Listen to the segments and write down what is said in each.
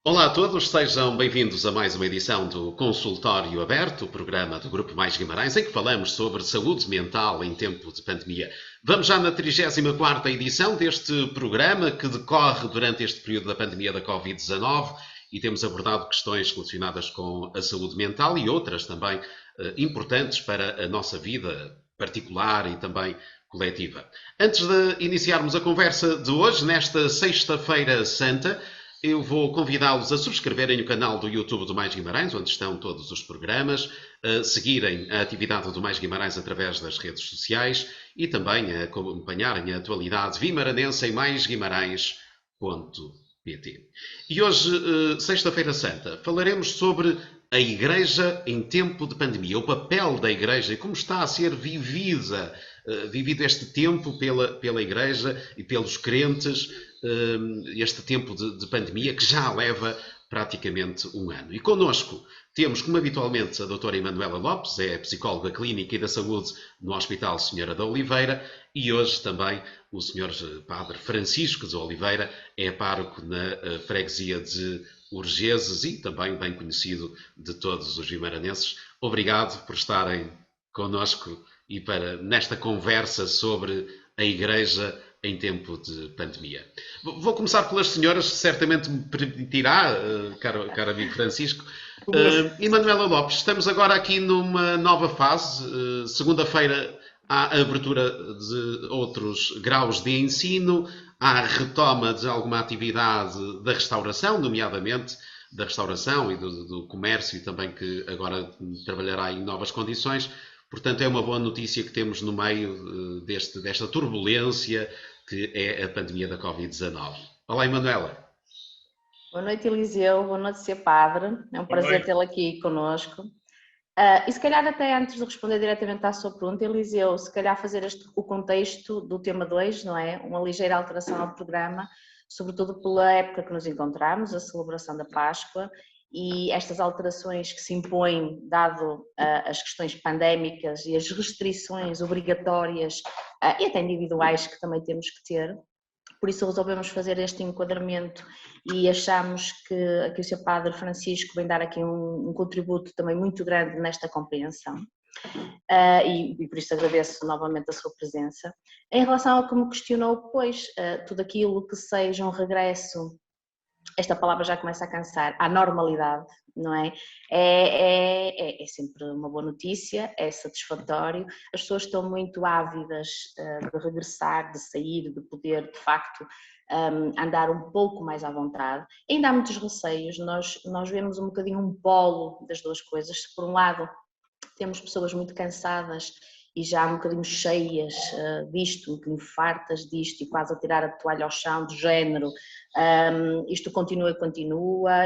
Olá a todos, sejam bem-vindos a mais uma edição do Consultório Aberto, o programa do Grupo Mais Guimarães, em que falamos sobre saúde mental em tempo de pandemia. Vamos já na 34ª edição deste programa que decorre durante este período da pandemia da Covid-19 e temos abordado questões relacionadas com a saúde mental e outras também importantes para a nossa vida particular e também coletiva. Antes de iniciarmos a conversa de hoje, nesta Sexta-feira Santa, eu vou convidá-los a subscreverem o canal do YouTube do Mais Guimarães, onde estão todos os programas, a seguirem a atividade do Mais Guimarães através das redes sociais e também a acompanharem a atualidade vimaranense em maisguimarães.pt. E hoje, Sexta-feira Santa, falaremos sobre a Igreja em tempo de pandemia, o papel da Igreja e como está a ser vivido este tempo pela Igreja e pelos crentes, este tempo de pandemia que já leva praticamente um ano. E connosco temos, como habitualmente, a doutora Emanuela Lopes, é psicóloga clínica e da saúde no Hospital Senhora da Oliveira, e hoje também o senhor Padre Francisco de Oliveira, é pároco na freguesia de Urgeses e também bem conhecido de todos os vimaranenses. Obrigado por estarem connosco e nesta conversa sobre a Igreja em tempo de pandemia. Vou começar pelas senhoras, certamente me permitirá, caro amigo Francisco. Emanuela Lopes, estamos agora aqui numa nova fase. Segunda-feira há a abertura de outros graus de ensino, há a retoma de alguma atividade da restauração, nomeadamente da restauração e do comércio, e também que agora trabalhará em novas condições. Portanto, é uma boa notícia que temos no meio desta turbulência que é a pandemia da Covid-19. Olá, Emanuela. Boa noite, Eliseu. Boa noite, Sr. Padre. É um prazer tê-lo aqui conosco. E se calhar até antes de responder diretamente à sua pergunta, Eliseu, se calhar fazer o contexto do tema 2, não é? Uma ligeira alteração ao programa, sobretudo pela época que nos encontramos, a celebração da Páscoa, e estas alterações que se impõem, dado as questões pandémicas e as restrições obrigatórias e até individuais que também temos que ter. Por isso resolvemos fazer este enquadramento e achamos que aqui o Sr. Padre Francisco vem dar aqui um contributo também muito grande nesta compreensão. E por isso agradeço novamente a sua presença. Em relação ao que me questionou, pois, tudo aquilo que seja um regresso, esta palavra já começa a cansar, à normalidade, não é? É sempre uma boa notícia, é satisfatório, as pessoas estão muito ávidas de regressar, de sair, de poder de facto andar um pouco mais à vontade. Ainda há muitos receios, nós vemos um bocadinho um polo das duas coisas. Se por um lado temos pessoas muito cansadas e já um bocadinho cheias disto, um bocadinho fartas disto e quase a tirar a toalha ao chão, do género, isto continua,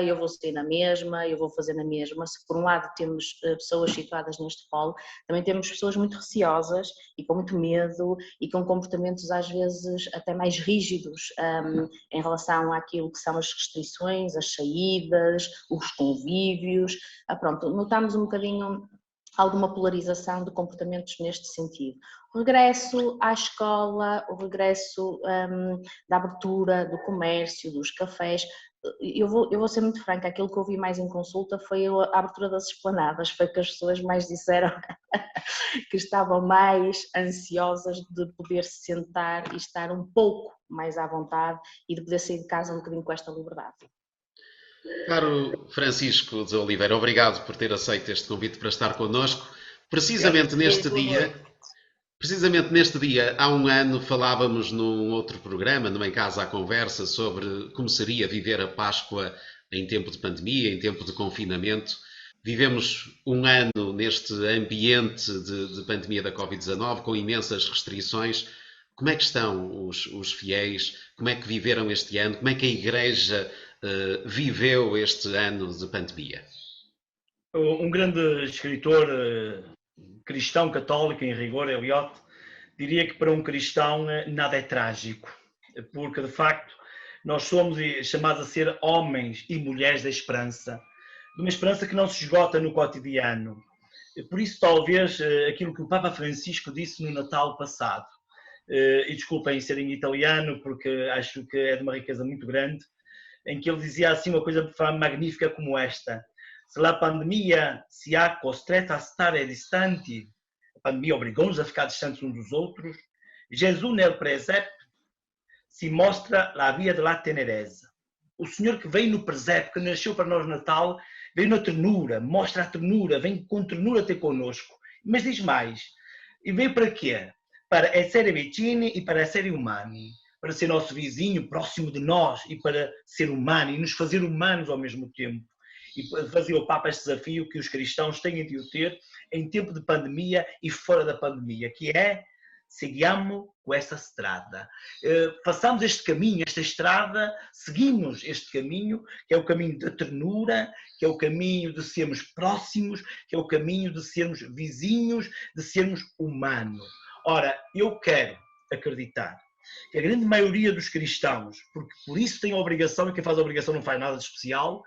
eu vou sair na mesma, eu vou fazer na mesma. Se por um lado temos pessoas situadas neste polo, também temos pessoas muito receosas e com muito medo e com comportamentos às vezes até mais rígidos em relação àquilo que são as restrições, as saídas, os convívios. Pronto, notamos um bocadinho alguma polarização de comportamentos neste sentido. O regresso à escola, o regresso da abertura do comércio, dos cafés. Eu vou ser muito franca, aquilo que eu vi mais em consulta foi a abertura das esplanadas, foi que as pessoas mais disseram que estavam mais ansiosas de poder se sentar e estar um pouco mais à vontade e de poder sair de casa um bocadinho com esta liberdade. Caro Francisco de Oliveira, obrigado por ter aceito este convite para estar connosco. Precisamente neste dia, há um ano, falávamos num outro programa, numa Em Casa à Conversa, sobre como seria viver a Páscoa em tempo de pandemia, em tempo de confinamento. Vivemos um ano neste ambiente de pandemia da Covid-19, com imensas restrições. Como é que estão os fiéis? Como é que viveram este ano? Como é que a Igreja viveu este ano de pandemia? Um grande escritor cristão católico, em rigor, Eliot, diria que para um cristão nada é trágico, porque de facto nós somos chamados a ser homens e mulheres da esperança, de uma esperança que não se esgota no cotidiano. Por isso talvez aquilo que o Papa Francisco disse no Natal passado, e desculpem ser em italiano porque acho que é de uma riqueza muito grande, em que ele dizia assim uma coisa magnífica como esta: se a pandemia se ha costretto a stare distante, a pandemia obrigou-nos a ficar distantes uns dos outros, Jesus nel presépio se mostra a via de la tenereza. O Senhor que veio no presépio, que nasceu para nós no Natal, veio na ternura, mostra a ternura, vem com ternura ter connosco. Mas diz mais, e veio para quê? Para essere vicini e para essere umani, para ser nosso vizinho, próximo de nós, e para ser humano, e nos fazer humanos ao mesmo tempo. E fazia o Papa este desafio que os cristãos têm de o ter em tempo de pandemia e fora da pandemia, que é: seguiamo com esta estrada. Façamos este caminho, esta estrada, seguimos este caminho, que é o caminho da ternura, que é o caminho de sermos próximos, que é o caminho de sermos vizinhos, de sermos humanos. Ora, eu quero acreditar que a grande maioria dos cristãos, porque por isso tem a obrigação, e quem faz a obrigação não faz nada de especial,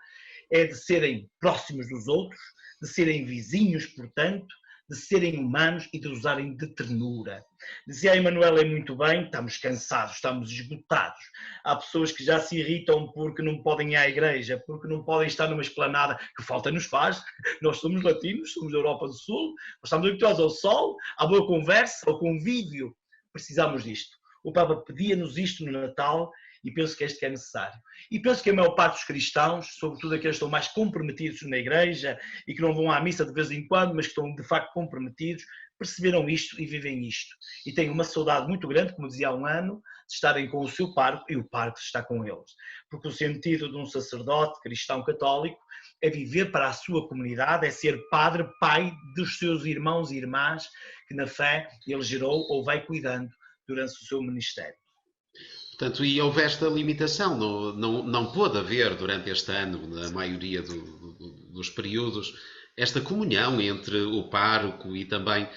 é de serem próximos dos outros, de serem vizinhos, portanto, de serem humanos e de usarem de ternura. Dizia a Emanuela muito bem, estamos cansados, estamos esgotados. Há pessoas que já se irritam porque não podem ir à igreja, porque não podem estar numa esplanada, que falta nos faz. Nós somos latinos, somos da Europa do Sul, nós estamos habituados ao sol, à boa conversa, ao convívio. Precisamos disto. O Papa pedia-nos isto no Natal e penso que este é necessário. E penso que a maior parte dos cristãos, sobretudo aqueles que estão mais comprometidos na igreja e que não vão à missa de vez em quando, mas que estão de facto comprometidos, perceberam isto e vivem isto. E têm uma saudade muito grande, como dizia há um ano, de estarem com o seu parco e o parco está com eles. Porque o sentido de um sacerdote cristão católico é viver para a sua comunidade, é ser padre, pai dos seus irmãos e irmãs que na fé ele gerou ou vai cuidando durante o seu ministério. Portanto, e houve esta limitação, não pôde haver durante este ano, na maioria dos períodos, esta comunhão entre o pároco e também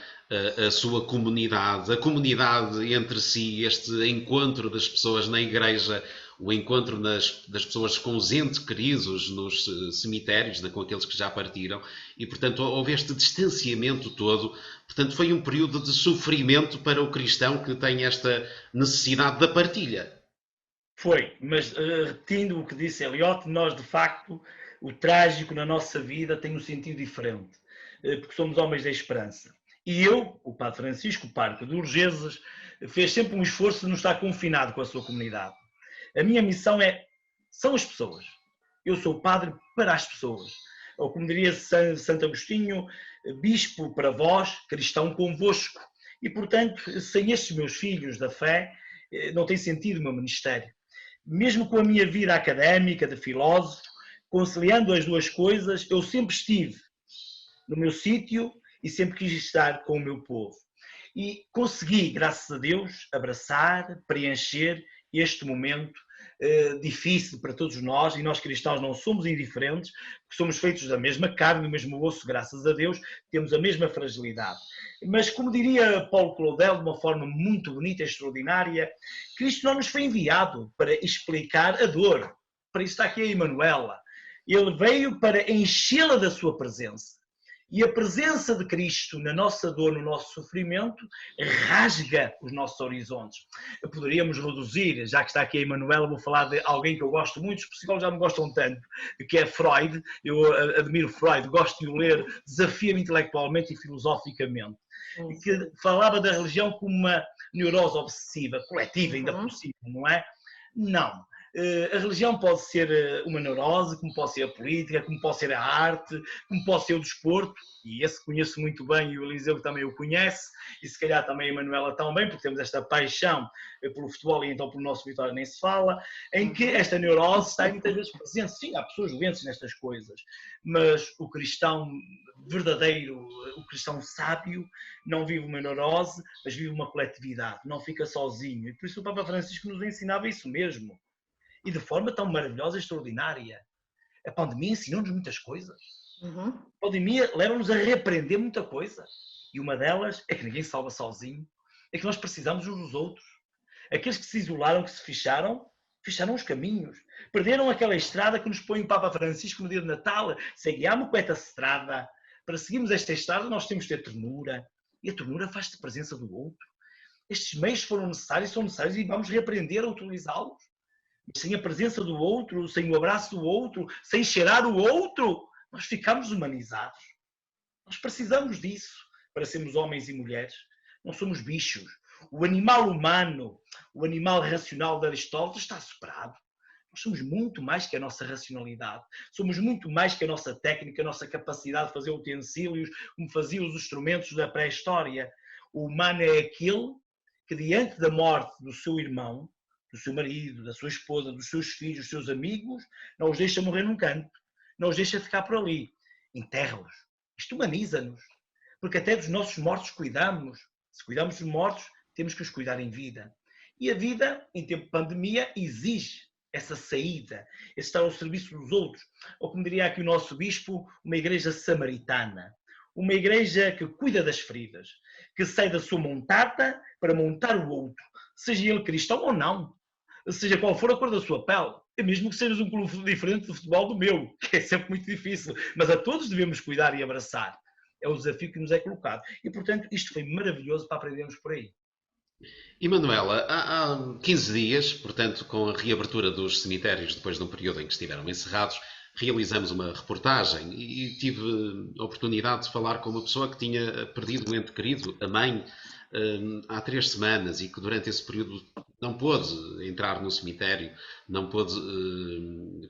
a sua comunidade, a comunidade entre si, este encontro das pessoas na igreja, o encontro das pessoas com os entes queridos nos cemitérios, com aqueles que já partiram, e portanto houve este distanciamento todo. Portanto, foi um período de sofrimento para o cristão que tem esta necessidade da partilha. Foi, mas repetindo o que disse Eliot, nós de facto, o trágico na nossa vida tem um sentido diferente, porque somos homens da esperança. E eu, o Padre Francisco, o Parque de Urgezas, fez sempre um esforço de não estar confinado com a sua comunidade. A minha missão são as pessoas. Eu sou padre para as pessoas. Ou como diria Santo Agostinho, bispo para vós, cristão convosco. E portanto, sem estes meus filhos da fé, não tem sentido o meu ministério. Mesmo com a minha vida académica, de filósofo, conciliando as duas coisas, eu sempre estive no meu sítio e sempre quis estar com o meu povo. E consegui, graças a Deus, abraçar, preencher este momento difícil para todos nós, e nós cristãos não somos indiferentes, porque somos feitos da mesma carne, do mesmo osso, graças a Deus, temos a mesma fragilidade. Mas, como diria Paulo Claudel, de uma forma muito bonita e extraordinária, Cristo não nos foi enviado para explicar a dor. Para isso está aqui a Emanuela. Ele veio para enchê-la da sua presença. E a presença de Cristo na nossa dor, no nosso sofrimento, rasga os nossos horizontes. Poderíamos reduzir, já que está aqui a Emanuela, vou falar de alguém que eu gosto muito, os psicólogos já me gostam tanto, que é Freud. Eu admiro Freud, gosto de o ler, desafia-me intelectualmente e filosoficamente. E que falava da religião como uma neurose obsessiva, coletiva ainda por cima, não é? Não. A religião pode ser uma neurose, como pode ser a política, como pode ser a arte, como pode ser o desporto, e esse conheço muito bem, e o Eliseu também o conhece, e se calhar também a Manuela também, porque temos esta paixão pelo futebol e então pelo nosso Vitória nem se fala, em que esta neurose está muitas vezes presente. Sim, há pessoas doentes nestas coisas, mas o cristão verdadeiro, o cristão sábio, não vive uma neurose, mas vive uma coletividade, não fica sozinho, e por isso o Papa Francisco nos ensinava isso mesmo. E de forma tão maravilhosa e extraordinária. A pandemia ensinou-nos muitas coisas. A pandemia leva-nos a reaprender muita coisa. E uma delas é que ninguém se salva sozinho. É que nós precisamos uns dos outros. Aqueles que se isolaram, que se fecharam os caminhos. Perderam aquela estrada que nos põe o Papa Francisco no dia de Natal. Seguiamo com esta estrada. Para seguirmos esta estrada nós temos de ter ternura. E a ternura faz-se presença do outro. Estes meios foram necessários, são necessários e vamos reaprender a utilizá-los. sem a presença do outro, sem o abraço do outro, sem cheirar o outro, nós ficamos humanizados. Nós precisamos disso para sermos homens e mulheres. Não somos bichos. O animal humano, o animal racional de Aristóteles está superado. Nós somos muito mais que a nossa racionalidade. Somos muito mais que a nossa técnica, a nossa capacidade de fazer utensílios, como faziam os instrumentos da pré-história. O humano é aquele que, diante da morte do seu irmão, do seu marido, da sua esposa, dos seus filhos, dos seus amigos, não os deixa morrer num canto. Não os deixa ficar por ali. Enterra-os. Isto humaniza-nos. Porque até dos nossos mortos cuidamos. Se cuidamos dos mortos, temos que os cuidar em vida. E a vida, em tempo de pandemia, exige essa saída, esse estar ao serviço dos outros. Ou como diria aqui o nosso bispo, uma igreja samaritana. Uma igreja que cuida das feridas, que sai da sua montata para montar o outro, seja ele cristão ou não, seja qual for a cor da sua pele, mesmo que sejas um clube diferente de futebol do meu, que é sempre muito difícil, mas a todos devemos cuidar e abraçar. É o desafio que nos é colocado. E, portanto, isto foi maravilhoso para aprendermos por aí. E Manuela, há 15 dias, portanto, com a reabertura dos cemitérios depois de um período em que estiveram encerrados, realizamos uma reportagem e tive a oportunidade de falar com uma pessoa que tinha perdido um ente querido, a mãe, há 3 semanas e que durante esse período não pôde entrar no cemitério, não pôde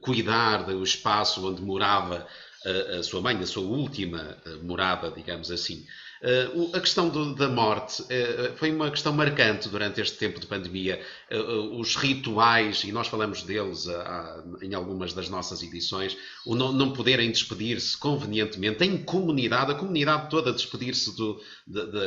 cuidar do espaço onde morava a sua mãe, a sua última morada, digamos assim. A questão da morte foi uma questão marcante durante este tempo de pandemia. Os rituais, e nós falamos deles em algumas das nossas edições, o não poderem despedir-se convenientemente em comunidade, a comunidade toda despedir-se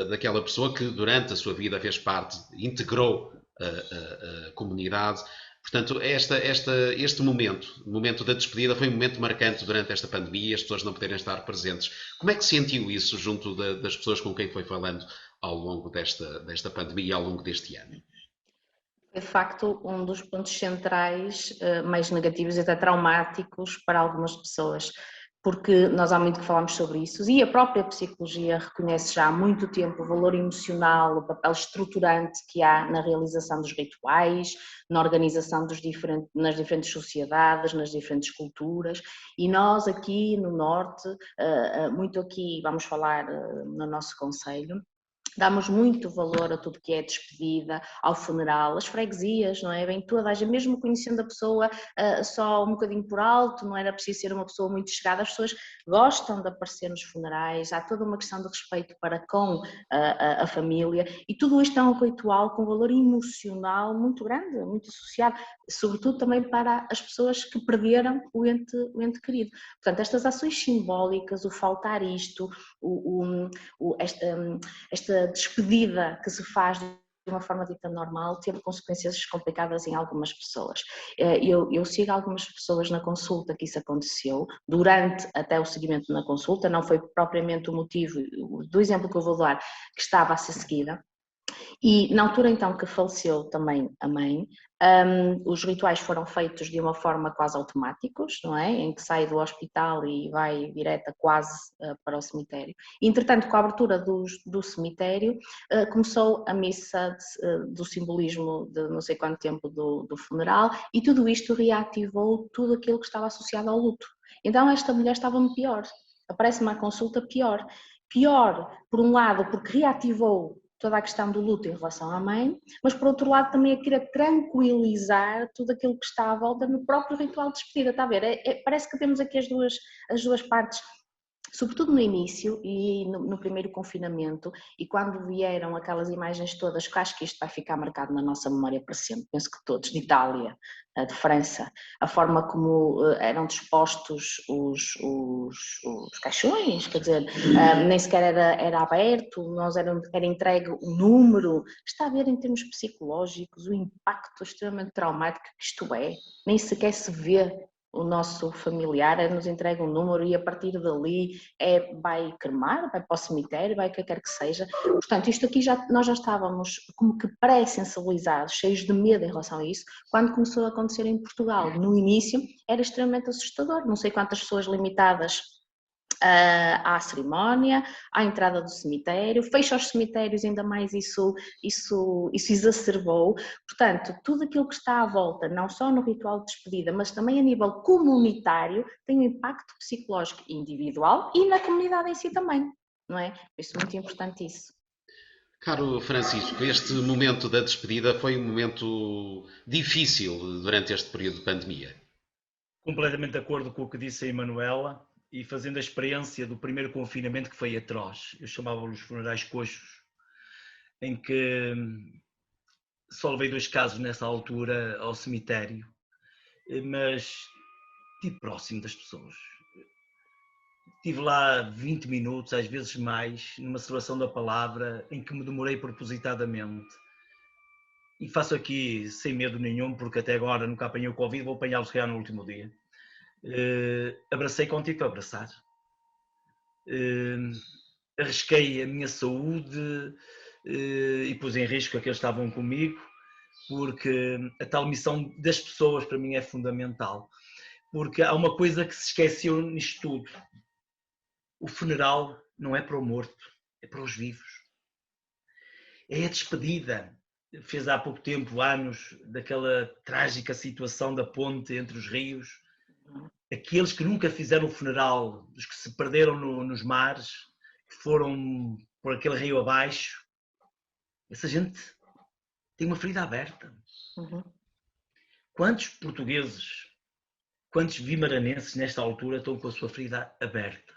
daquela pessoa que durante a sua vida fez parte, integrou a comunidade. Portanto, este momento da despedida foi um momento marcante durante esta pandemia, as pessoas não poderem estar presentes. Como é que sentiu isso junto das pessoas com quem foi falando ao longo desta pandemia e ao longo deste ano? É de facto um dos pontos centrais mais negativos e até traumáticos para algumas pessoas, porque nós há muito que falamos sobre isso e a própria psicologia reconhece já há muito tempo o valor emocional, o papel estruturante que há na realização dos rituais, na organização nas diferentes sociedades, nas diferentes culturas, e nós aqui no Norte, muito aqui vamos falar no nosso concelho, damos muito valor a tudo que é despedida, ao funeral, as freguesias, não é? Bem, toda a gente, mesmo conhecendo a pessoa só um bocadinho por alto, não era preciso ser uma pessoa muito chegada, as pessoas gostam de aparecer nos funerais, há toda uma questão de respeito para com a família e tudo isto é um ritual com valor emocional muito grande, muito associado, sobretudo também para as pessoas que perderam o ente querido. Portanto, estas ações simbólicas, o faltar isto, esta despedida que se faz de uma forma dita normal teve consequências complicadas em algumas pessoas. Eu sigo algumas pessoas na consulta que isso aconteceu, durante até o seguimento na consulta, não foi propriamente o motivo do exemplo que eu vou dar, que estava a ser seguida. E na altura então que faleceu também a mãe, os rituais foram feitos de uma forma quase automáticos, não é? Em que sai do hospital e vai direta quase para o cemitério. E, entretanto, com a abertura do cemitério, começou a missa do simbolismo de não sei quanto tempo do funeral e tudo isto reativou tudo aquilo que estava associado ao luto. Então esta mulher estava-me pior, aparece-me à consulta pior. Pior, por um lado, porque reativou toda a questão do luto em relação à mãe, mas por outro lado também a querer tranquilizar tudo aquilo que está à volta no próprio ritual de despedida, está a ver? Parece que temos aqui as duas partes, sobretudo no início e no primeiro confinamento, e quando vieram aquelas imagens todas, que acho que isto vai ficar marcado na nossa memória para sempre, penso que todos, de Itália, de França, a forma como eram dispostos os caixões, quer dizer, nem sequer era aberto, era entregue o número, está a ver em termos psicológicos o impacto extremamente traumático que isto é, nem sequer se vê o nosso familiar, nos entrega um número e a partir dali vai cremar, vai para o cemitério, vai o que quer que seja. Portanto, isto aqui nós já estávamos como que pré-sensibilizados, cheios de medo em relação a isso, quando começou a acontecer em Portugal. No início era extremamente assustador, não sei quantas pessoas limitadas à cerimónia, à entrada do cemitério, fecha os cemitérios, ainda mais isso exacerbou. Portanto, tudo aquilo que está à volta, não só no ritual de despedida, mas também a nível comunitário, tem um impacto psicológico individual e na comunidade em si também, não é? Por isso é muito importante isso. Caro Francisco, este momento da despedida foi um momento difícil durante este período de pandemia. Completamente de acordo com o que disse a Emanuela e fazendo a experiência do primeiro confinamento que foi atroz. Eu chamava-os funerais coxos, em que só levei 2 casos nessa altura ao cemitério, mas estive próximo das pessoas. Estive lá 20 minutos, às vezes mais, numa celebração da palavra, em que me demorei propositadamente. E faço aqui sem medo nenhum, porque até agora nunca apanhei o Covid, vou apanhá-lo se calhar no último dia. Abracei contigo para abraçar. Arrisquei a minha saúde e pus em risco aqueles que estavam comigo, porque a tal missão das pessoas para mim é fundamental. Porque há uma coisa que se esqueceu nisto tudo. O funeral não é para o morto, é para os vivos. É a despedida. Fez há pouco tempo, anos, daquela trágica situação da ponte entre os rios. Aqueles que nunca fizeram o funeral, dos que se perderam nos mares, que foram por aquele rio abaixo, essa gente tem uma ferida aberta. Uhum. Quantos portugueses, quantos vimaranenses nesta altura estão com a sua ferida aberta?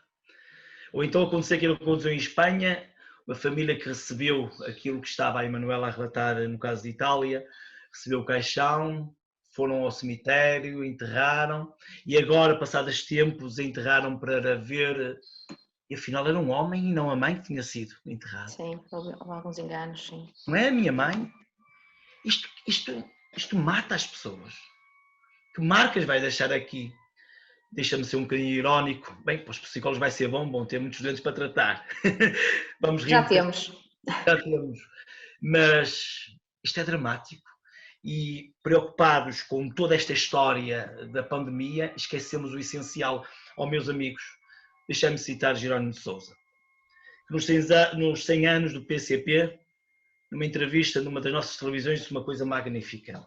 Ou então aconteceu aquilo que aconteceu em Espanha, uma família que recebeu aquilo que estava a Emanuela a relatar no caso de Itália, recebeu o caixão, foram ao cemitério, enterraram, e agora, passados tempos, enterraram para ver, e afinal era um homem e não a mãe que tinha sido enterrada. Sim, houve alguns enganos, sim. Não é a minha mãe? Isto mata as pessoas. Que marcas vai deixar aqui? Deixa-me ser um bocadinho irónico. Bem, para os psicólogos vai ser bom, vão ter muitos doentes para tratar. Vamos rir. Já temos. Já temos. Mas isto é dramático. E preocupados com toda esta história da pandemia, esquecemos o essencial. Meus amigos, deixem-me citar Jerónimo de Sousa. Nos 100 anos do PCP, numa entrevista numa das nossas televisões, disse uma coisa magnífica.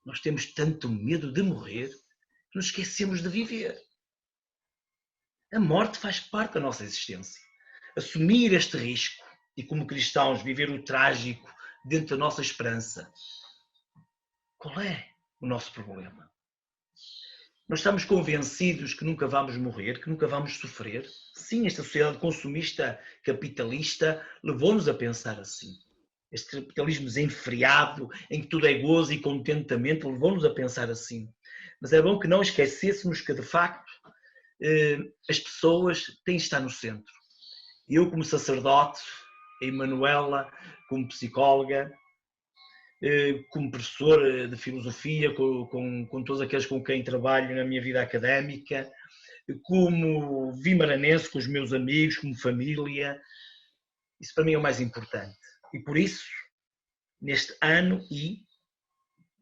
Nós temos tanto medo de morrer que nos esquecemos de viver. A morte faz parte da nossa existência. Assumir este risco e, como cristãos, viver o trágico dentro da nossa esperança. Qual é o nosso problema? Nós estamos convencidos que nunca vamos morrer, que nunca vamos sofrer? Sim, esta sociedade consumista capitalista levou-nos a pensar assim. Este capitalismo desenfreado, em que tudo é gozo e contentamento, levou-nos a pensar assim. Mas é bom que não esquecêssemos que, de facto, as pessoas têm de estar no centro. Eu, como sacerdote, a Emanuela, como psicóloga, como professor de filosofia, com todos aqueles com quem trabalho na minha vida académica, como vimaranense, com os meus amigos, como família. Isso para mim é o mais importante. E por isso, neste ano,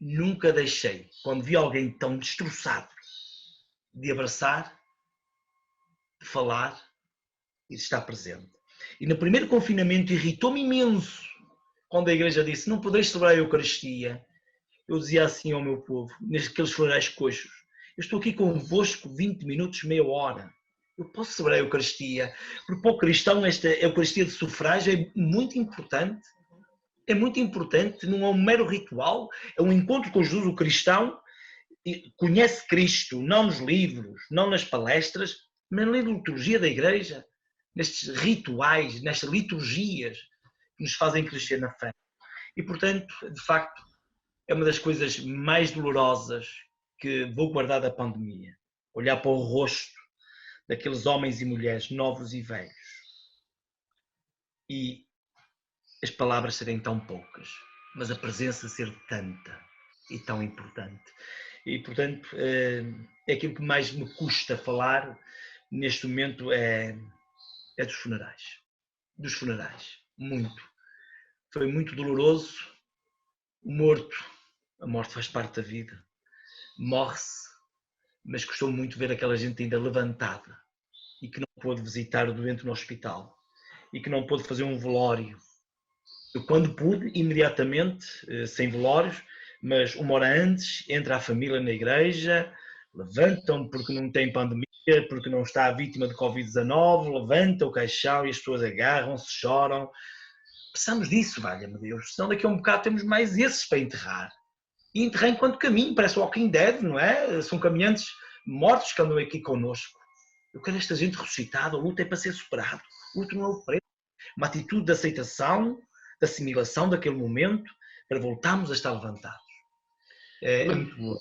nunca deixei, quando vi alguém tão destroçado, de abraçar, de falar e de estar presente. E no primeiro confinamento irritou-me imenso quando a igreja disse: não podeis celebrar a Eucaristia. Eu dizia assim ao meu povo, naqueles funerais coxos: eu estou aqui convosco 20 minutos, meia hora. Eu posso celebrar a Eucaristia. Porque para o cristão esta Eucaristia de sufrágio é muito importante. É muito importante, não é um mero ritual, é um encontro com Jesus. O cristão conhece Cristo, não nos livros, não nas palestras, mas na liturgia da igreja, nestes rituais, nestas liturgias que nos fazem crescer na fé. E, portanto, de facto, é uma das coisas mais dolorosas que vou guardar da pandemia. Olhar para o rosto daqueles homens e mulheres, novos e velhos, e as palavras serem tão poucas, mas a presença ser tanta e tão importante. E, portanto, é aquilo que mais me custa falar neste momento é dos funerais. Dos funerais. Muito. Foi muito doloroso. A morte faz parte da vida. Morre-se, mas custou muito ver aquela gente ainda levantada e que não pôde visitar o doente no hospital e que não pôde fazer um velório. Eu, quando pude, imediatamente, sem velórios, mas 1 hora antes, entra a família na igreja, levantam porque não tem pandemia, porque não está vítima de Covid-19, levanta o caixão e as pessoas agarram-se, choram. Precisamos disso, valha-me Deus, senão daqui a um bocado temos mais esses para enterrar. E enterrar enquanto caminho, parece Walking Dead, não é? São caminhantes mortos que andam aqui connosco. Eu quero esta gente ressuscitada, o luto é para ser superado, o luto não é o preço. Uma atitude de aceitação, de assimilação daquele momento, para voltarmos a estar levantados. É muito bom.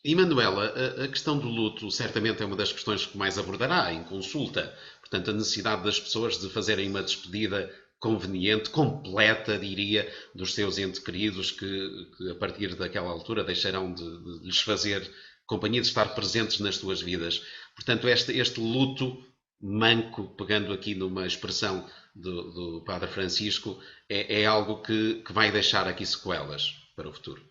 E Manuela, a questão do luto certamente é uma das questões que mais abordará em consulta. Portanto, a necessidade das pessoas de fazerem uma despedida conveniente, completa, diria, dos seus entes queridos que a partir daquela altura deixarão de lhes fazer companhia, de estar presentes nas suas vidas. Portanto, este luto manco, pegando aqui numa expressão do Padre Francisco, é algo que vai deixar aqui sequelas para o futuro.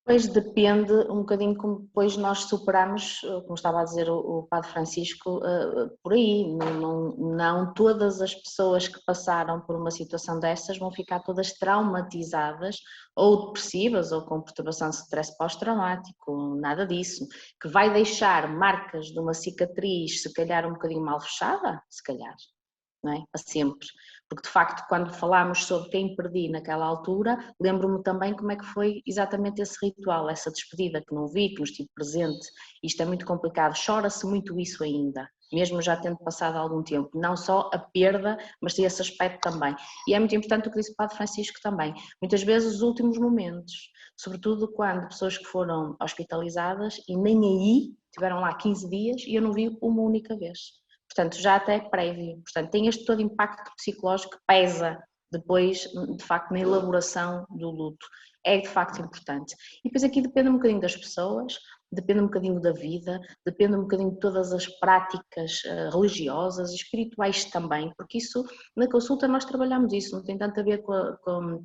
Pois depende um bocadinho como depois nós superamos, como estava a dizer o Padre Francisco, por aí. Não todas as pessoas que passaram por uma situação dessas vão ficar todas traumatizadas ou depressivas ou com perturbação de stress pós-traumático, nada disso. Que vai deixar marcas de uma cicatriz, se calhar um bocadinho mal fechada, se calhar, não é? Para sempre. Porque de facto, quando falámos sobre quem perdi naquela altura, lembro-me também como é que foi exatamente esse ritual, essa despedida que não vi, que não estive presente. Isto é muito complicado, chora-se muito isso ainda, mesmo já tendo passado algum tempo, não só a perda, mas esse aspecto também. E é muito importante o que disse o Padre Francisco também, muitas vezes os últimos momentos, sobretudo quando pessoas que foram hospitalizadas e nem aí tiveram lá 15 dias e eu não vi uma única vez. Portanto, já até é prévio. Portanto, tem este todo impacto psicológico que pesa depois, de facto, na elaboração do luto. É de facto importante. E depois aqui depende um bocadinho das pessoas, depende um bocadinho da vida, depende um bocadinho de todas as práticas religiosas e espirituais também, porque isso, na consulta nós trabalhamos isso, não tem tanto a ver com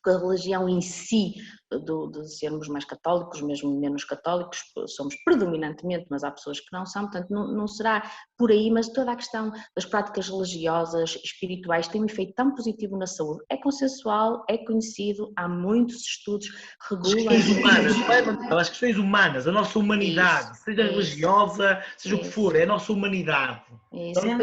a religião em si, de sermos mais católicos, mesmo menos católicos, somos predominantemente, mas há pessoas que não são, portanto não será por aí, mas toda a questão das práticas religiosas, espirituais, tem um efeito tão positivo na saúde, é consensual, é conhecido, há muitos estudos, regulam... As questões humanas, a nossa humanidade, seja religiosa, seja o que for, é a nossa humanidade. Isso. Então,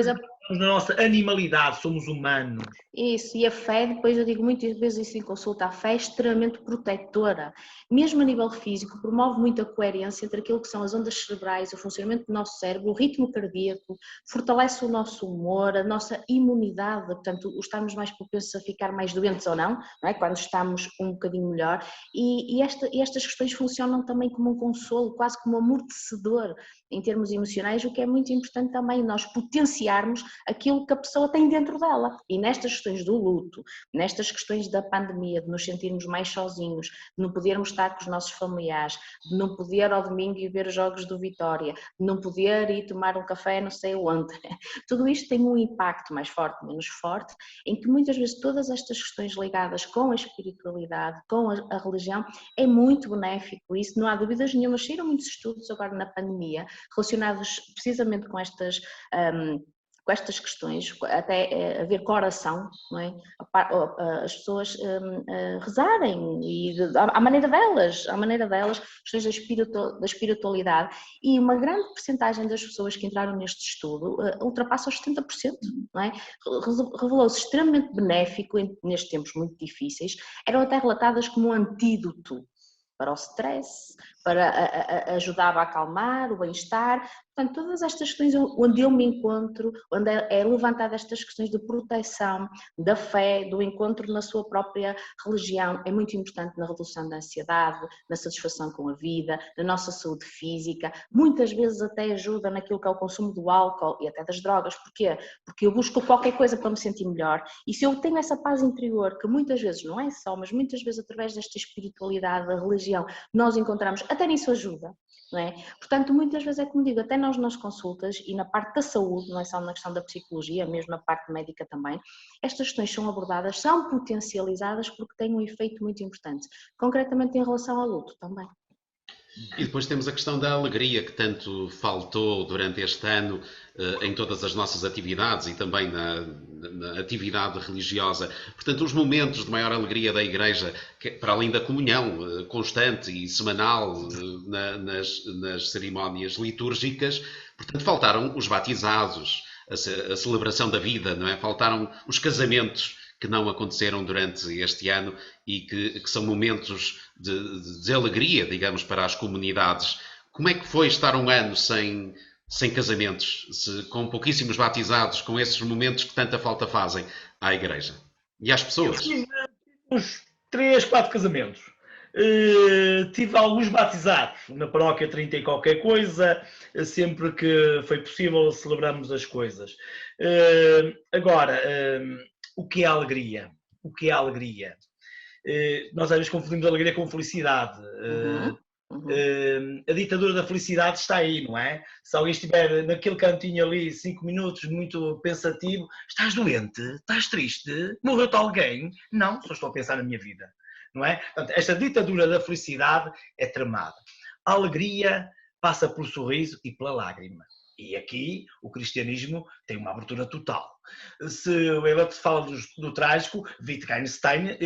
não na nossa animalidade, somos humanos. Isso, e a fé, depois eu digo muitas vezes isso em consulta, a fé é extremamente protetora, mesmo a nível físico, promove muita coerência entre aquilo que são as ondas cerebrais, o funcionamento do nosso cérebro, o ritmo cardíaco, fortalece o nosso humor, a nossa imunidade, portanto, estamos mais propensos a ficar mais doentes ou não é? Quando estamos um bocadinho melhor, e estas questões funcionam também como um consolo, quase como um amortecedor em termos emocionais, o que é muito importante também nós potenciarmos aquilo que a pessoa tem dentro dela. E nestas questões do luto, nestas questões da pandemia, de nos sentirmos mais sozinhos, de não podermos estar com os nossos familiares, de não poder ao domingo ir ver os jogos do Vitória, de não poder ir tomar um café não sei onde, tudo isto tem um impacto mais forte, menos forte, em que muitas vezes todas estas questões ligadas com a espiritualidade, com a religião, é muito benéfico. Isso não há dúvidas nenhuma. Saíram muitos estudos agora na pandemia relacionados precisamente com estas questões, até haver coração, não é? As pessoas rezarem e à maneira delas, questões da espiritualidade, e uma grande percentagem das pessoas que entraram neste estudo ultrapassa os 70%, não é? Revelou-se extremamente benéfico nestes tempos muito difíceis, eram até relatadas como um antídoto para o stress, ajudava a acalmar o bem-estar. Portanto, todas estas questões onde eu me encontro, onde é levantada estas questões de proteção, da fé, do encontro na sua própria religião, é muito importante na redução da ansiedade, na satisfação com a vida, na nossa saúde física, muitas vezes até ajuda naquilo que é o consumo do álcool e até das drogas. Porquê? Porque eu busco qualquer coisa para me sentir melhor, e se eu tenho essa paz interior, que muitas vezes não é só, mas muitas vezes através desta espiritualidade, da religião, nós encontramos, até nisso ajuda. Não é? Portanto, muitas vezes é como digo, até nós nas consultas e na parte da saúde, não é só na questão da psicologia, mesmo na parte médica também, estas questões são abordadas, são potencializadas porque têm um efeito muito importante, concretamente em relação ao luto também. E depois temos a questão da alegria que tanto faltou durante este ano em todas as nossas atividades e também na atividade religiosa. Portanto, os momentos de maior alegria da Igreja, para além da comunhão constante e semanal nas cerimónias litúrgicas, portanto, faltaram os batizados, a celebração da vida, não é? Faltaram os casamentos que não aconteceram durante este ano e que são momentos de alegria, digamos, para as comunidades. Como é que foi estar um ano sem casamentos, com pouquíssimos batizados, com esses momentos que tanta falta fazem à Igreja e às Eu pessoas? fiz uns 3, 4 casamentos. Tive alguns batizados na paróquia 30 e qualquer coisa, sempre que foi possível celebramos as coisas. Agora, o que é alegria? O que é alegria? Nós às vezes confundimos alegria com felicidade. A ditadura da felicidade está aí, não é? Se alguém estiver naquele cantinho ali 5 minutos muito pensativo, estás doente? Estás triste? Morreu-te alguém? Não, só estou a pensar na minha vida, não é? Portanto, esta ditadura da felicidade é tramada. A alegria passa pelo sorriso e pela lágrima. E aqui o cristianismo tem uma abertura total. Se o Eliot fala do trágico, Wittgenstein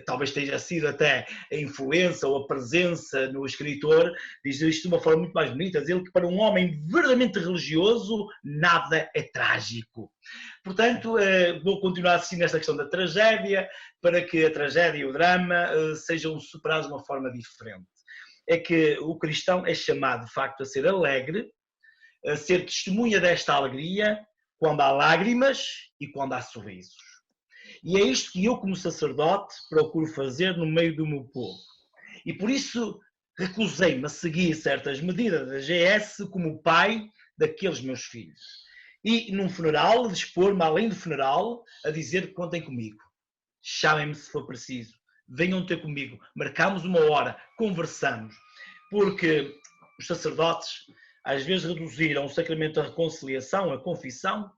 talvez tenha sido até a influência ou a presença no escritor, diz isto de uma forma muito mais bonita, diz ele que para um homem verdadeiramente religioso nada é trágico. Portanto, vou continuar assim nesta questão da tragédia, para que a tragédia e o drama sejam superados de uma forma diferente. É que o cristão é chamado, de facto, a ser alegre, a ser testemunha desta alegria quando há lágrimas e quando há sorrisos. E é isto que eu, como sacerdote, procuro fazer no meio do meu povo. E por isso recusei-me a seguir certas medidas da GS como pai daqueles meus filhos. E num funeral, dispor-me, além do funeral, a dizer que contem comigo. Chamem-me se for preciso. Venham ter comigo. Marcamos uma hora, conversamos. Porque os sacerdotes às vezes reduziram o sacramento da reconciliação, a confissão,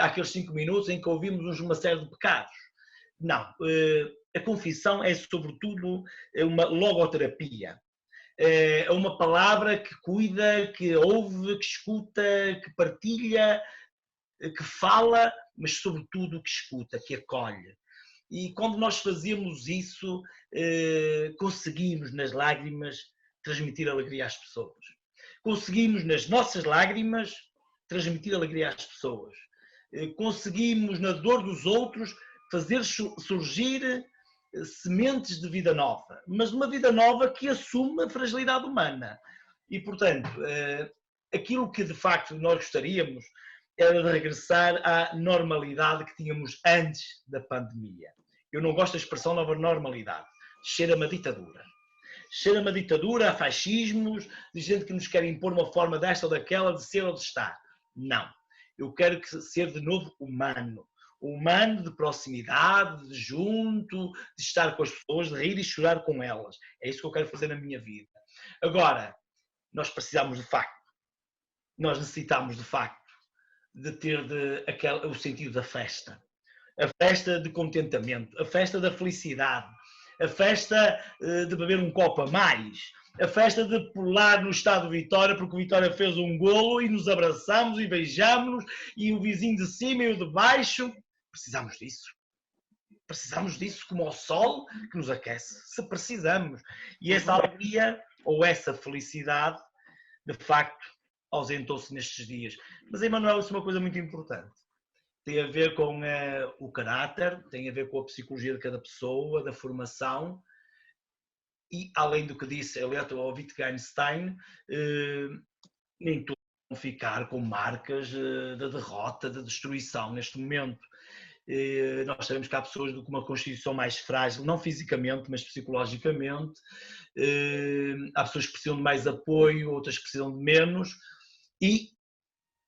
àqueles 5 minutos em que ouvimos uma série de pecados. Não, a confissão é sobretudo uma logoterapia. É uma palavra que cuida, que ouve, que escuta, que partilha, que fala, mas sobretudo que escuta, que acolhe. E quando nós fazemos isso, conseguimos nas lágrimas transmitir alegria às pessoas. Conseguimos nas nossas lágrimas transmitir alegria às pessoas. Conseguimos na dor dos outros fazer surgir sementes de vida nova, mas uma vida nova que assume a fragilidade humana. E, portanto, aquilo que de facto nós gostaríamos era de regressar à normalidade que tínhamos antes da pandemia. Eu não gosto da expressão nova normalidade, cheira-me a ditadura. Cheira-me a ditadura, a fascismos, de gente que nos quer impor uma forma desta ou daquela, de ser ou de estar. Não. Eu quero ser de novo humano. Humano de proximidade, de junto, de estar com as pessoas, de rir e chorar com elas. É isso que eu quero fazer na minha vida. Agora, nós precisamos de facto, nós necessitamos de facto de ter o sentido da festa. A festa de contentamento, a festa da felicidade, a festa de beber um copo a mais, a festa de pular no estádio Vitória porque o Vitória fez um golo e nos abraçamos e beijamos e o vizinho de cima e o de baixo. Precisamos disso. Precisamos disso como o sol que nos aquece. Se precisamos. E essa alegria ou essa felicidade, de facto, ausentou-se nestes dias. Mas, Emanuel, isso é uma coisa muito importante. Tem a ver com o caráter, tem a ver com a psicologia de cada pessoa, da formação, e além do que disse Eliot ou Wittgenstein, nem todos vão ficar com marcas da derrota, da destruição neste momento. Nós sabemos que há pessoas com uma constituição mais frágil, não fisicamente, mas psicologicamente. Há pessoas que precisam de mais apoio, outras que precisam de menos, e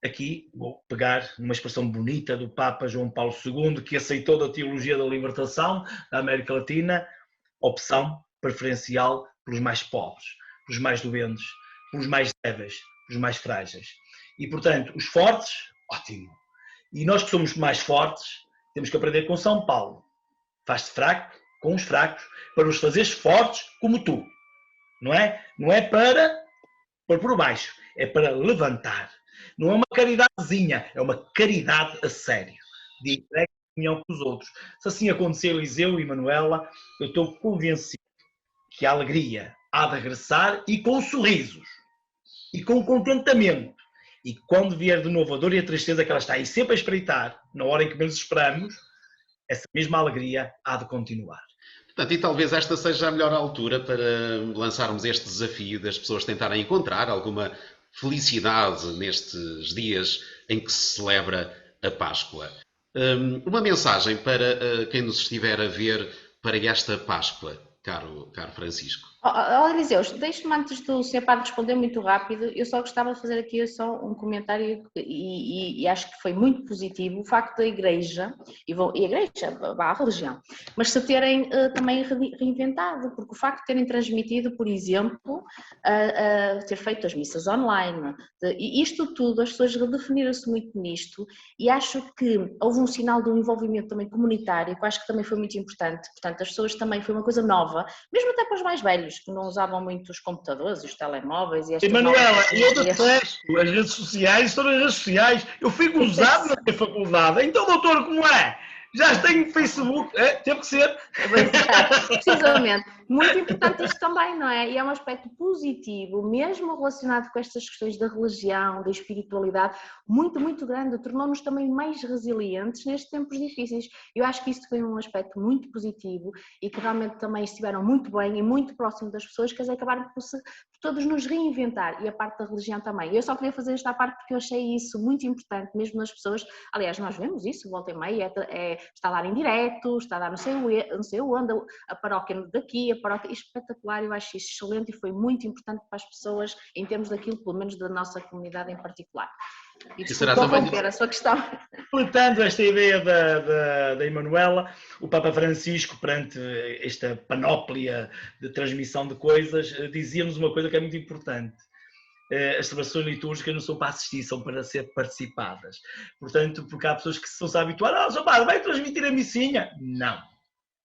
aqui vou pegar numa expressão bonita do Papa João Paulo II, que aceitou da teologia da libertação da América Latina, opção preferencial pelos mais pobres, pelos mais doentes, pelos mais débeis, pelos mais frágeis. E, portanto, os fortes, ótimo. E nós que somos mais fortes, temos que aprender com São Paulo. Faz-te fraco com os fracos, para os fazeres fortes como tu. não é? Não é para pôr por baixo, é para levantar. Não é uma caridadezinha, é uma caridade a sério, de entrega de comunhão com os outros. Se assim acontecer, Eliseu e Manuela, eu estou convencido que a alegria há de regressar e com sorrisos, e com contentamento. E quando vier de novo a dor e a tristeza que ela está aí sempre a espreitar, na hora em que menos esperamos, essa mesma alegria há de continuar. Portanto, e talvez esta seja a melhor altura para lançarmos este desafio das pessoas tentarem encontrar alguma felicidade nestes dias em que se celebra a Páscoa. Uma mensagem para quem nos estiver a ver para esta Páscoa, caro Francisco. Eliseu, deixe-me antes do Sr. Padre responder muito rápido, eu só gostava de fazer aqui só um comentário e acho que foi muito positivo o facto da Igreja, e a Igreja, a religião, mas se terem também reinventado, porque o facto de terem transmitido, por exemplo, ter feito as missas online, e isto tudo, as pessoas redefiniram-se muito nisto e acho que houve um sinal de um envolvimento também comunitário, que eu acho que também foi muito importante, portanto as pessoas também, foi uma coisa nova, mesmo até para os mais velhos, que não usavam muito os computadores e os telemóveis e estas Manuela, eu detesto as redes sociais, estou nas redes sociais, eu fico usado na minha faculdade, então doutor, como é? Já tenho Facebook, teve que ser. Precisamente. Muito importante isto também, não é? E é um aspecto positivo, mesmo relacionado com estas questões da religião, da espiritualidade, muito, muito grande. Tornou-nos também mais resilientes nestes tempos difíceis. Eu acho que isto foi um aspecto muito positivo e que realmente também estiveram muito bem e muito próximo das pessoas, que acabaram por todos nos reinventar, e a parte da religião também. Eu só queria fazer esta parte porque eu achei isso muito importante, mesmo nas pessoas. Aliás, nós vemos isso, volta e meia, está a dar em direto, está a dar não sei onde, a paróquia daqui, a paróquia, espetacular, eu acho isso excelente e foi muito importante para as pessoas, em termos daquilo, pelo menos da nossa comunidade em particular. E desculpa interromper a sua questão. Completando esta ideia da Emanuela, o Papa Francisco, perante esta panóplia de transmissão de coisas, dizia-nos uma coisa que é muito importante. As celebrações litúrgicas não são para assistir, são para ser participadas. Portanto, porque há pessoas que se vão habituar, Sr. Padre, vai transmitir a missinha? Não.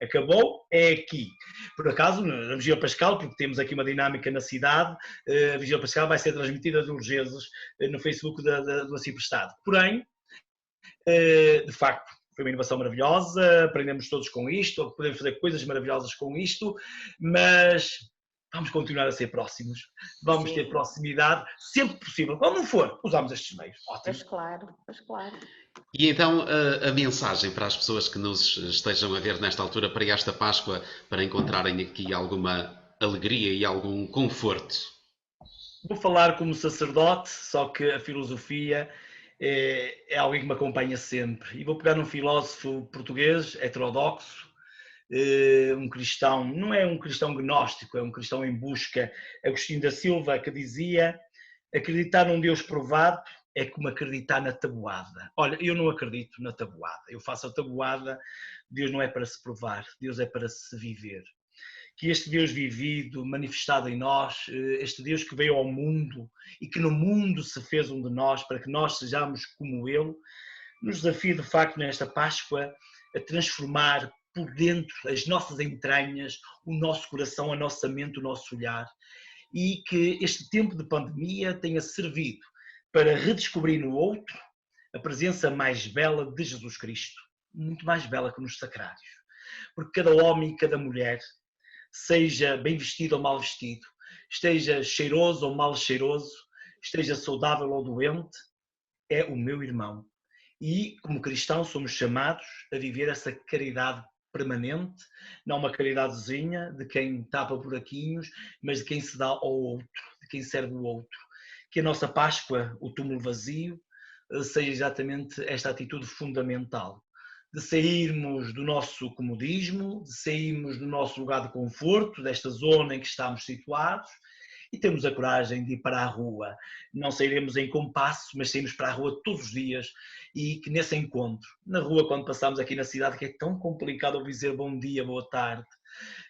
Acabou, é aqui. Por acaso, na Vigília Pascal, porque temos aqui uma dinâmica na cidade, a Vigília Pascal vai ser transmitida de urgências no Facebook do Arciprestado. Porém, de facto, foi uma inovação maravilhosa, aprendemos todos com isto, podemos fazer coisas maravilhosas com isto, mas vamos continuar a ser próximos, vamos ter proximidade, sempre que possível. Quando não for, usamos estes meios. Ótimo. Pois claro, pois claro. E então a mensagem para as pessoas que nos estejam a ver nesta altura para esta Páscoa, para encontrarem aqui alguma alegria e algum conforto? Vou falar como sacerdote, só que a filosofia é alguém que me acompanha sempre. E vou pegar num filósofo português, heterodoxo, um cristão, não é um cristão gnóstico, é um cristão em busca, Agostinho da Silva, que dizia: acreditar num Deus provado é como acreditar na tabuada. Olha, eu não acredito na tabuada, eu faço a tabuada. Deus não é para se provar, Deus é para se viver. Que este Deus vivido, manifestado em nós, este Deus que veio ao mundo e que no mundo se fez um de nós, para que nós sejamos como Ele, nos desafia de facto nesta Páscoa a transformar por dentro as nossas entranhas, o nosso coração, a nossa mente, o nosso olhar, e que este tempo de pandemia tenha servido para redescobrir no outro a presença mais bela de Jesus Cristo, muito mais bela que nos sacrários. Porque cada homem e cada mulher, seja bem vestido ou mal vestido, esteja cheiroso ou mal cheiroso, esteja saudável ou doente, é o meu irmão. E, como cristãos, somos chamados a viver essa caridade permanente, não uma caridadezinha de quem tapa buraquinhos, mas de quem se dá ao outro, de quem serve o outro. Que a nossa Páscoa, o túmulo vazio, seja exatamente esta atitude fundamental, de sairmos do nosso comodismo, de sairmos do nosso lugar de conforto, desta zona em que estamos situados, e temos a coragem de ir para a rua. Não sairemos em compasso, mas saímos para a rua todos os dias, e que nesse encontro, na rua, quando passamos aqui na cidade, que é tão complicado ouvir dizer bom dia, boa tarde,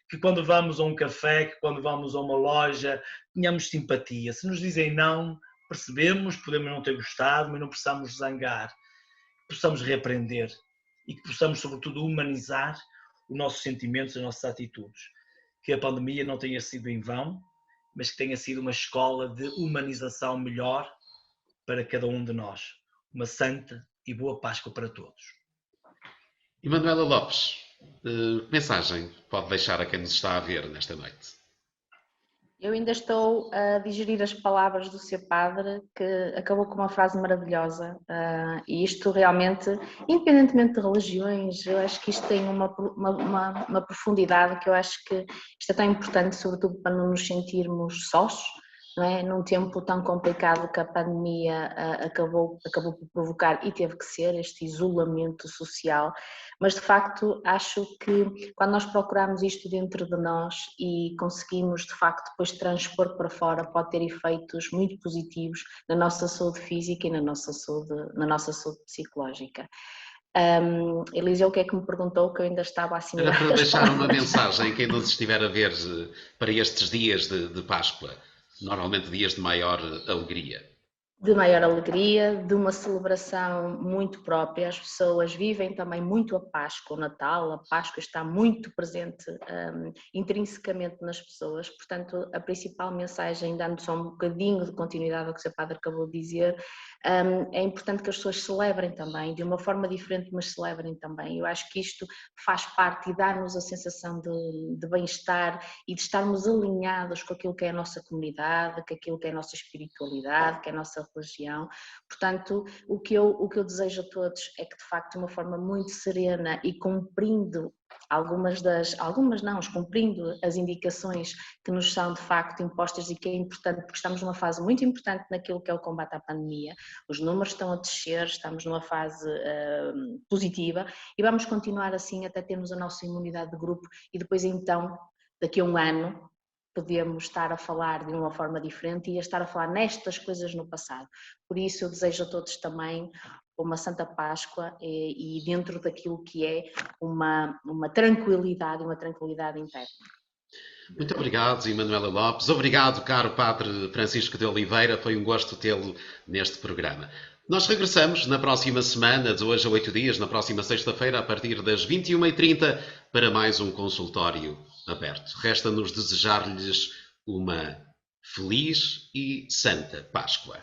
que quando vamos a um café, que quando vamos a uma loja, tenhamos simpatia. Se nos dizem não, percebemos, podemos não ter gostado, mas não precisamos zangar, possamos reaprender e que possamos, sobretudo, humanizar os nossos sentimentos, as nossas atitudes. Que a pandemia não tenha sido em vão, mas que tenha sido uma escola de humanização melhor para cada um de nós. Uma santa e boa Páscoa para todos. E Manuela Lopes, que mensagem pode deixar a quem nos está a ver nesta noite? Eu ainda estou a digerir as palavras do Sr. Padre, que acabou com uma frase maravilhosa, e isto realmente, independentemente de religiões, eu acho que isto tem uma profundidade que eu acho que isto é tão importante, sobretudo para não nos sentirmos sós, não é? Num tempo tão complicado que a pandemia acabou por provocar e teve que ser este isolamento social, mas de facto acho que quando nós procuramos isto dentro de nós e conseguimos de facto depois transpor para fora, pode ter efeitos muito positivos na nossa saúde física e na nossa saúde psicológica. Eliseu, o que é que me perguntou que eu ainda estava a assimilar? Era para deixar uma mensagem quem nos estiver a ver para estes dias de Páscoa, normalmente dias de maior alegria. De maior alegria, de uma celebração muito própria. As pessoas vivem também muito a Páscoa, o Natal, a Páscoa está muito presente intrinsecamente nas pessoas, portanto a principal mensagem, dando só um bocadinho de continuidade ao que o Sr. Padre acabou de dizer, é importante que as pessoas celebrem também, de uma forma diferente, mas celebrem também. Eu acho que isto faz parte e dá-nos a sensação de bem-estar e de estarmos alinhados com aquilo que é a nossa comunidade, com aquilo que é a nossa espiritualidade, que é a nossa religião. Portanto, o que eu desejo a todos é que de facto de uma forma muito serena e cumprindo cumprindo as indicações que nos são de facto impostas e que é importante, porque estamos numa fase muito importante naquilo que é o combate à pandemia, os números estão a descer, estamos numa fase positiva e vamos continuar assim até termos a nossa imunidade de grupo e depois então, daqui a um ano, podemos estar a falar de uma forma diferente e a estar a falar nestas coisas no passado. Por isso eu desejo a todos também uma Santa Páscoa e dentro daquilo que é uma tranquilidade interna. Muito obrigado, Manuela Lopes. Obrigado, caro Padre Francisco de Oliveira. Foi um gosto tê-lo neste programa. Nós regressamos na próxima semana, de hoje a 8 dias, na próxima sexta-feira, a partir das 21h30, para mais um consultório aberto. Resta-nos desejar-lhes uma feliz e santa Páscoa.